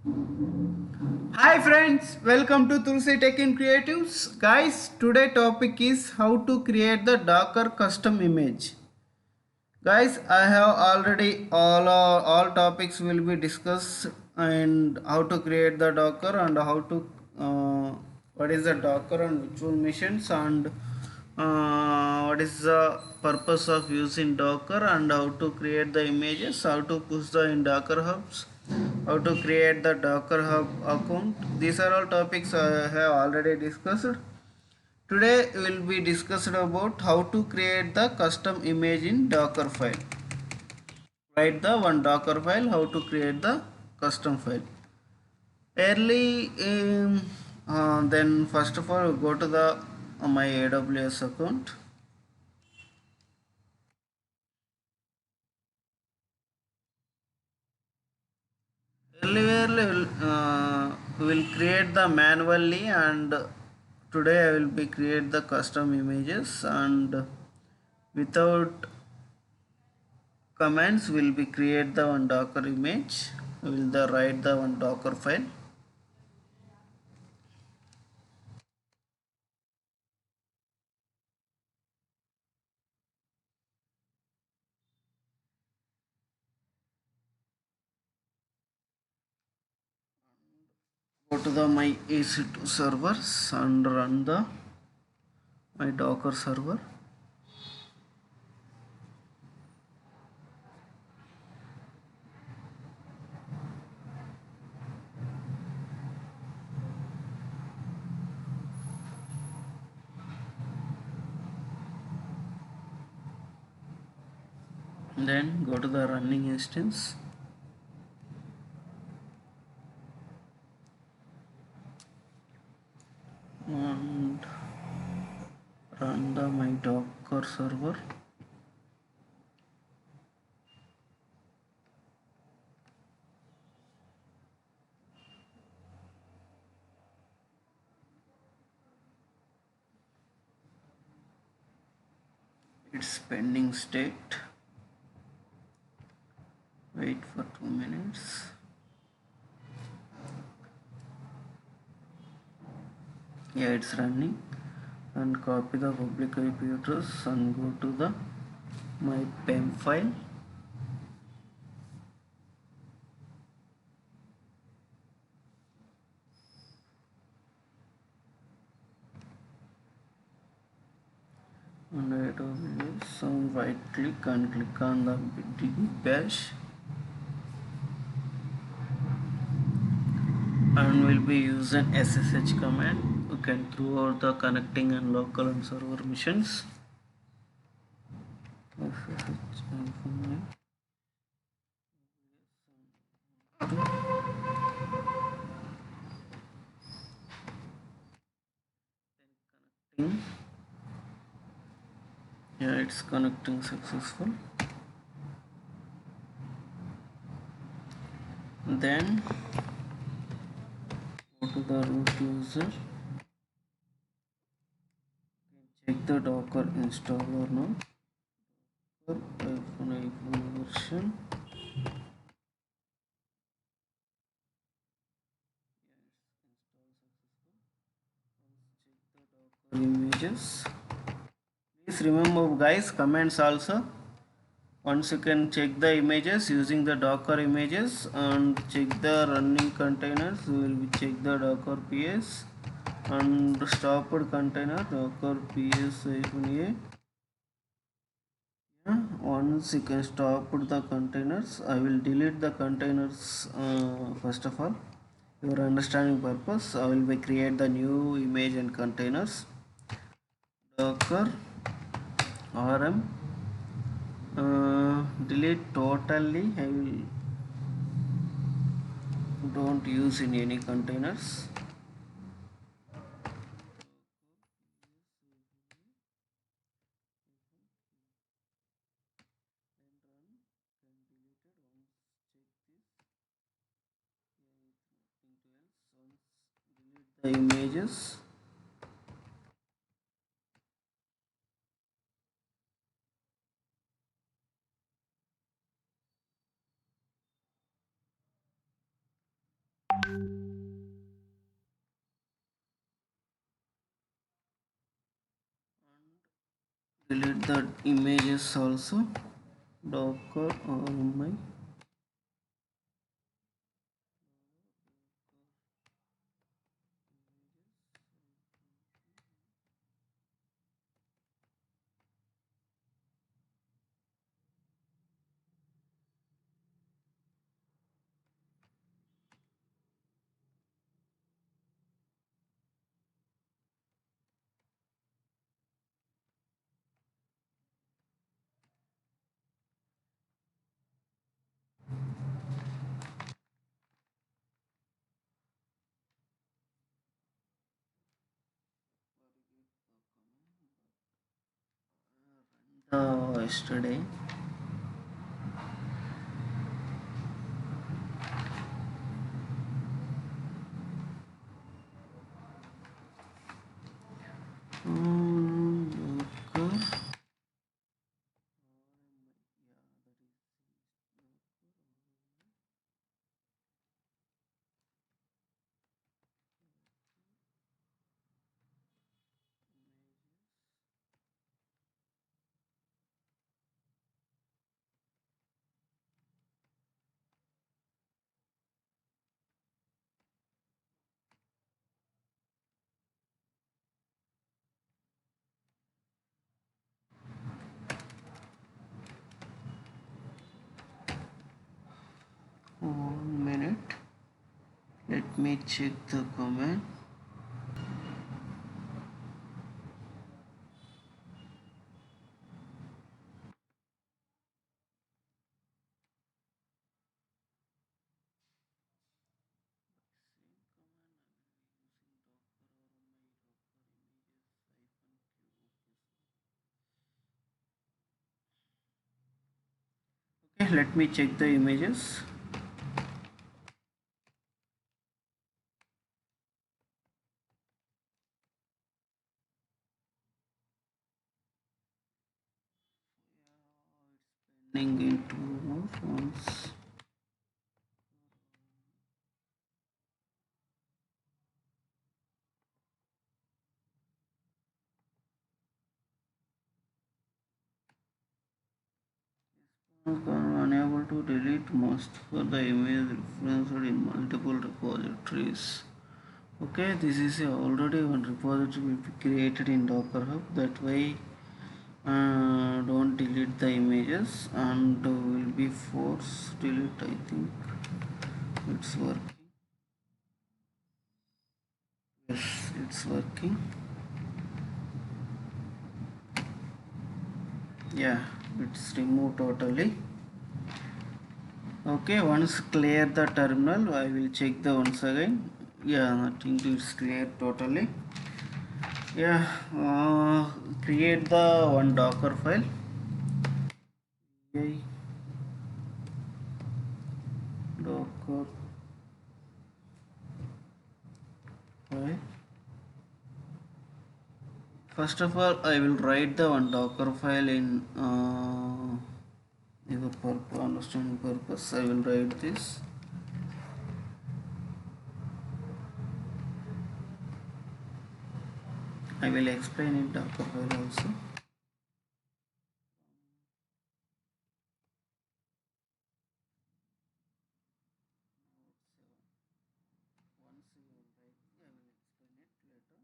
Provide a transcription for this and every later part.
Hi friends, welcome to Tulsi Tech in Creatives. Guys, today topic is how to create the Docker custom image. Guys, I have already all topics will be discussed and how to create the Docker and how to what is the Docker and virtual machines and what is the purpose of using Docker and how to create the images, how to push the in Docker hubs, how to create the Docker hub account. These are all topics I have already discussed. Today we will be discussed about how to create the custom image in Docker file. Write the one Docker file, how to create the custom file. Early, then first of all go to the my AWS account. Earlier we will create the manually and today I will be create the custom images and without commands will be create the one docker image, will the write the one docker file. Go to the my EC2 servers and run the my docker server. Then go to the running instance and run the my docker server. It's pending state. Wait for 2 minutes. Yeah, it's running. And copy the public IP address and go to the my PEM file. And AWS and right click and click on the bash and we'll be using SSH command. You can throughout the connecting and local and server missions. SSH connecting. Yeah, it's connecting successful. Then go to the root user, check the docker installer now. Version images. Please remember guys, comments also. Once you can check the images using the docker images and check the running containers, we will check the docker ps and stopped container docker ps -a. Yeah, once you can stop the containers, I will delete the containers first of all. Your understanding purpose, I will be create the new image and containers. Docker rm delete totally. I will don't use in any containers. The images. delete the images also. Docker or my yesterday. Docker. One minute. Let me check the comment. Okay, let me check the images. Pending in two more phones. Unable to delete most for the image referenced in multiple repositories. Okay, this is already one repository will be created in Docker Hub. That way, don't delete the images and will be force delete. I think it's working. Yes, it's working. Yeah, it's removed totally. Okay, once clear the terminal, I will check the once again. Yeah, nothing is clear totally. Yeah, create the one Docker file. Okay, Docker file. First of all, I will write the one Docker file in your understanding purpose. I will write this. I will explain in Docker file also. Once you write, I will explain it later.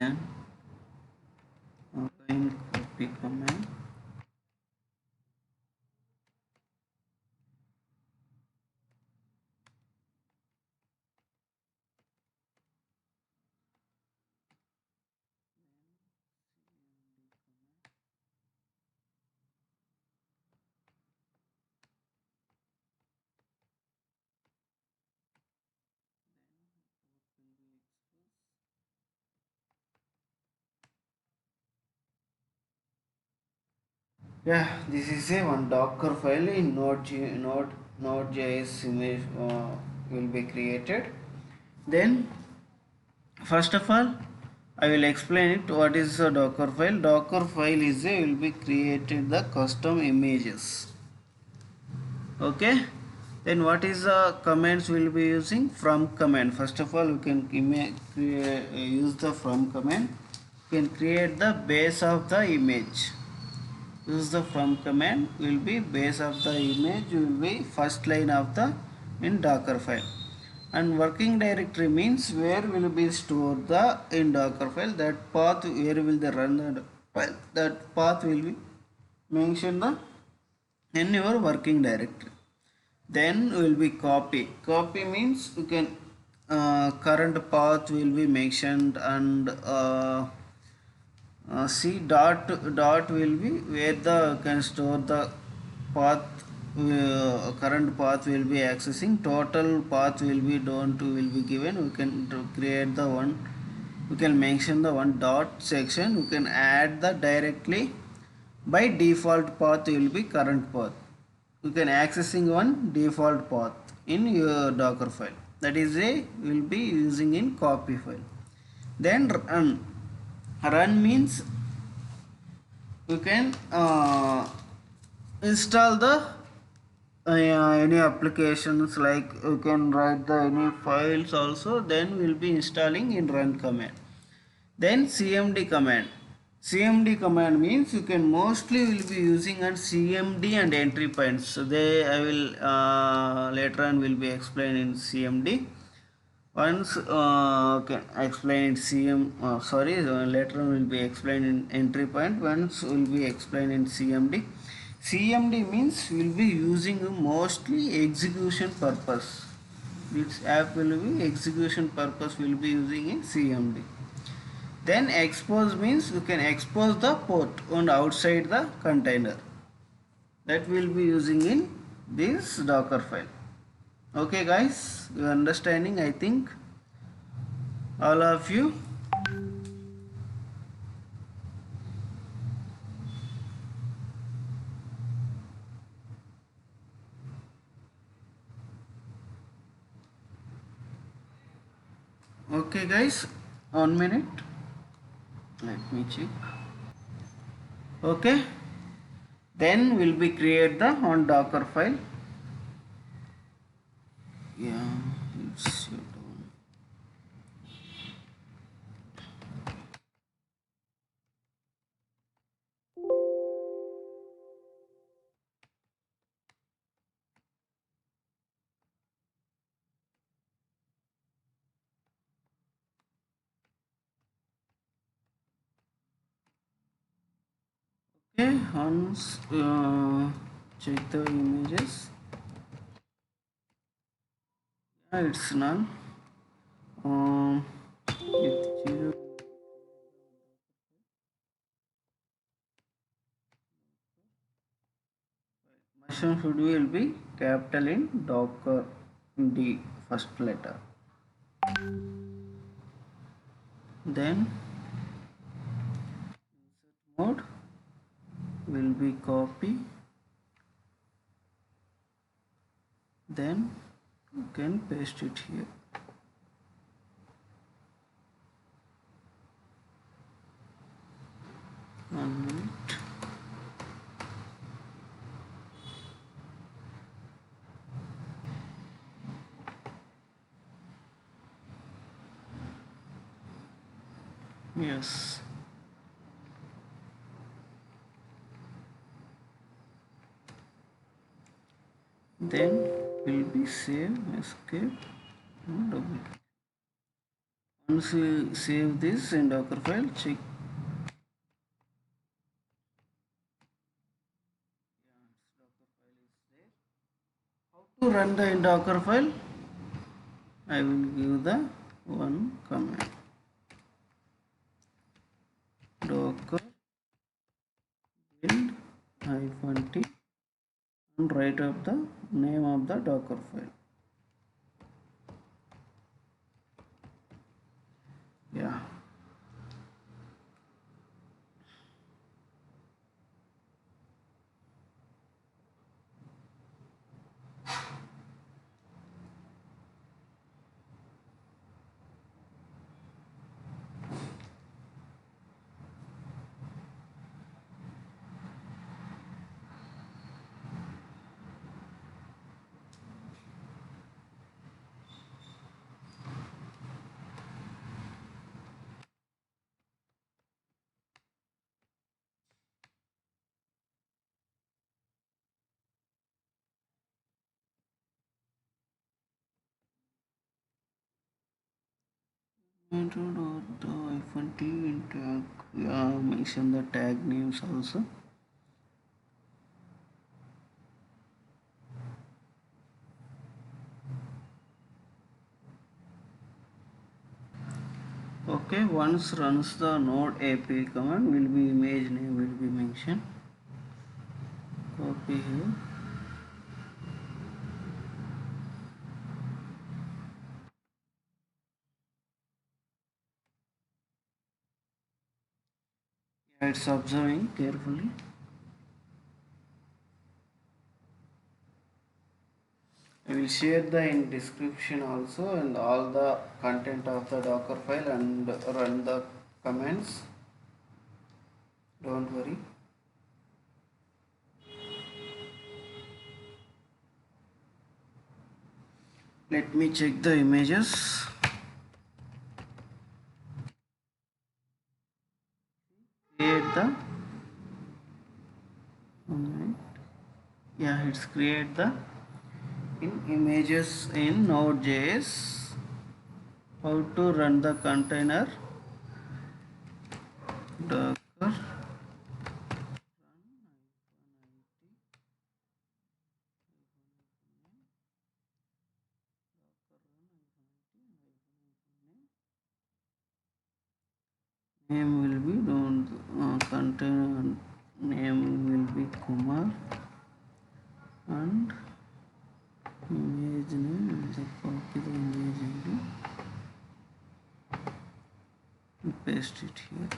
then again copy command. Yeah, this is a one Docker file in Node.js image will be created. Then first of all, I will explain it. What is a Docker file? Docker file is a will be created the custom images. Okay. Then what is the commands we will be using? From command. First of all, we can use the from command. We can create the base of the image. Use the from command will be base of the image will be first line of the in Docker file. And working directory means where will be stored the in Docker file, that path where will they run the file, that path will be mentioned the in your working directory. Then will be copy means you can current path will be mentioned, and see dot will be where the can store the path, current path will be accessing, total path will be don't will be given. We can create the one, we can mention the one dot section, we can add the directly. By default path will be current path, you can accessing one default path in your Docker file, that is a will be using in copy file. Then run means you can install the any applications, like you can write the any files also, then we'll be installing in run command. Then cmd command. Cmd command means you can mostly will be using on cmd and entry points, so they I will later on will be explained in cmd. Once okay, explain in later on will be explained in entry point. Once will be explained in cmd. Cmd means will be using mostly execution purpose. This app will be execution purpose will be using in cmd. Then expose means you can expose the port on outside the container, that will be using in this Docker file. Okay guys, you are understanding, I think, all of you. Okay guys, 1 minute, let me check. Okay, then we'll be create the on Docker file. Yeah, it's your turn. Okay, once check the images. Yeah, it's none. With zero mushroom should will be capital in Docker D first letter. Then mode will be copy. Then you can paste it here. One minute. Yes. Then will be save, escape, and double. Once you save this in Docker file, check to run the in Docker file. I will give the one command docker build -t and write up the name of the Docker file. Yeah. Entered or the -t in tag. Yeah, mention the tag names also. Okay, once runs the node API command will be image name will be mentioned. Copy here. Yeah, it's observing carefully. I will share the in description also and all the content of the Docker file and run the commands. Don't worry. Let me check the images. Create the yeah, it's create the in images in Node.js. How to run the container Docker name will be don't container name will be Kumar and image name is a copy the image ID and paste it here.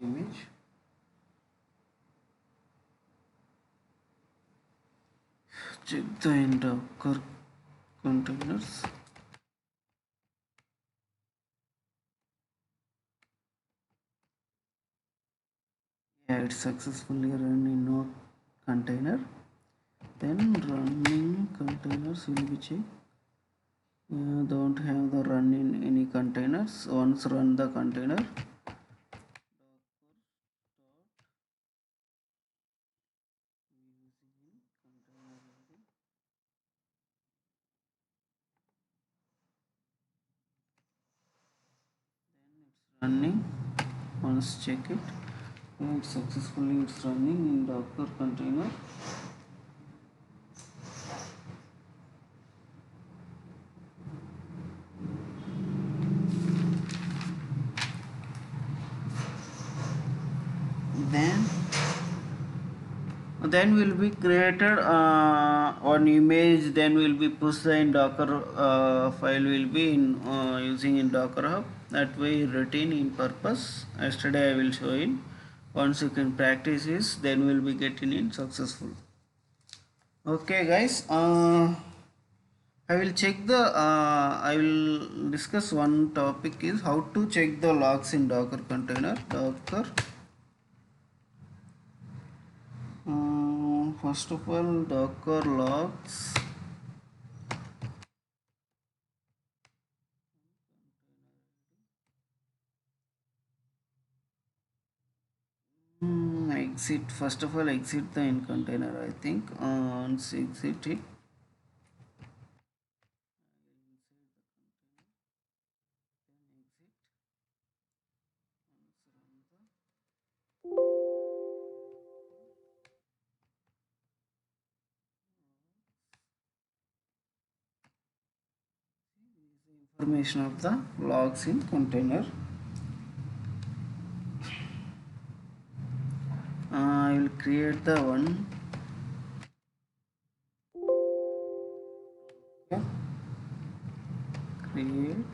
Image. Check the in Docker containers. Yeah, it's successfully run in node container. Then running containers will be checked. Don't have the run in any containers. Once run the container, running. Once check it. It's successfully it's running in Docker container. then will be created one image, then will be pushed in docker file will be in using in docker hub. That way routine in purpose yesterday I will show in. Once you can practice this, then will be getting in successful. Okay guys, I will check the I will discuss one topic is how to check the logs in docker container. Docker first of all, docker logs. Exit, first of all exit the in container, I think. Once exit it, information of the logs in container. I will create the one. Okay. Create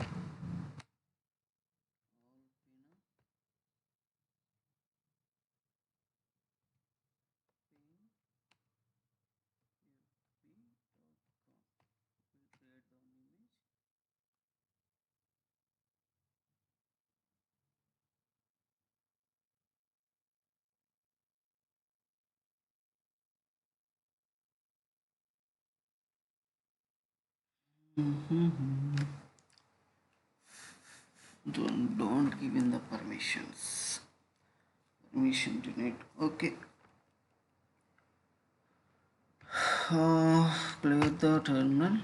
don't give in the permissions. Permission denied. Okay. Clear the terminal.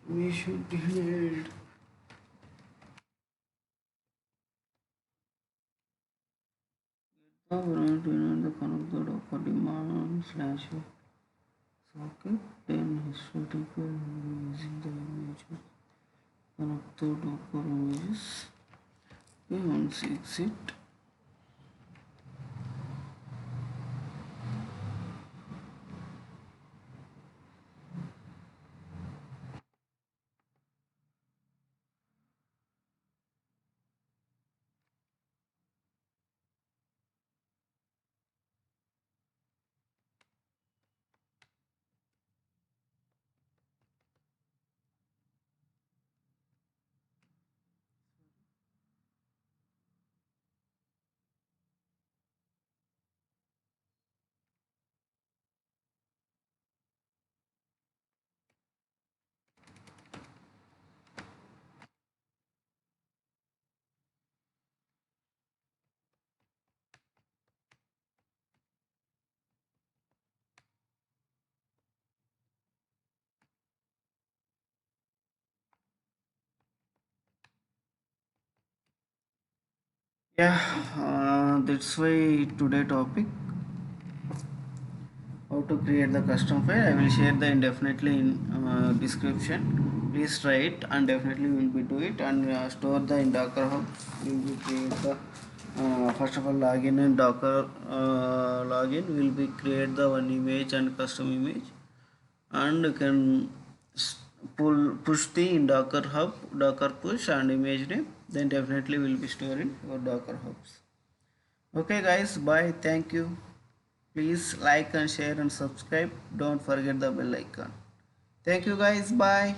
Permission denied. The connect the docker demand slash socket, then historical using the images. Connect the docker images. Okay, once exit. Yeah, that's why today topic how to create the custom file. I will share the indefinitely in description. Please try it and definitely will be do it and store the in docker hub. We will create the first of all login in docker login will be create the one image and custom image, and you can push the in docker hub, docker push and image name, then definitely will be stored in your docker hubs. Okay guys, bye, thank you. Please like and share and subscribe. Don't forget the bell icon. Thank you guys, bye.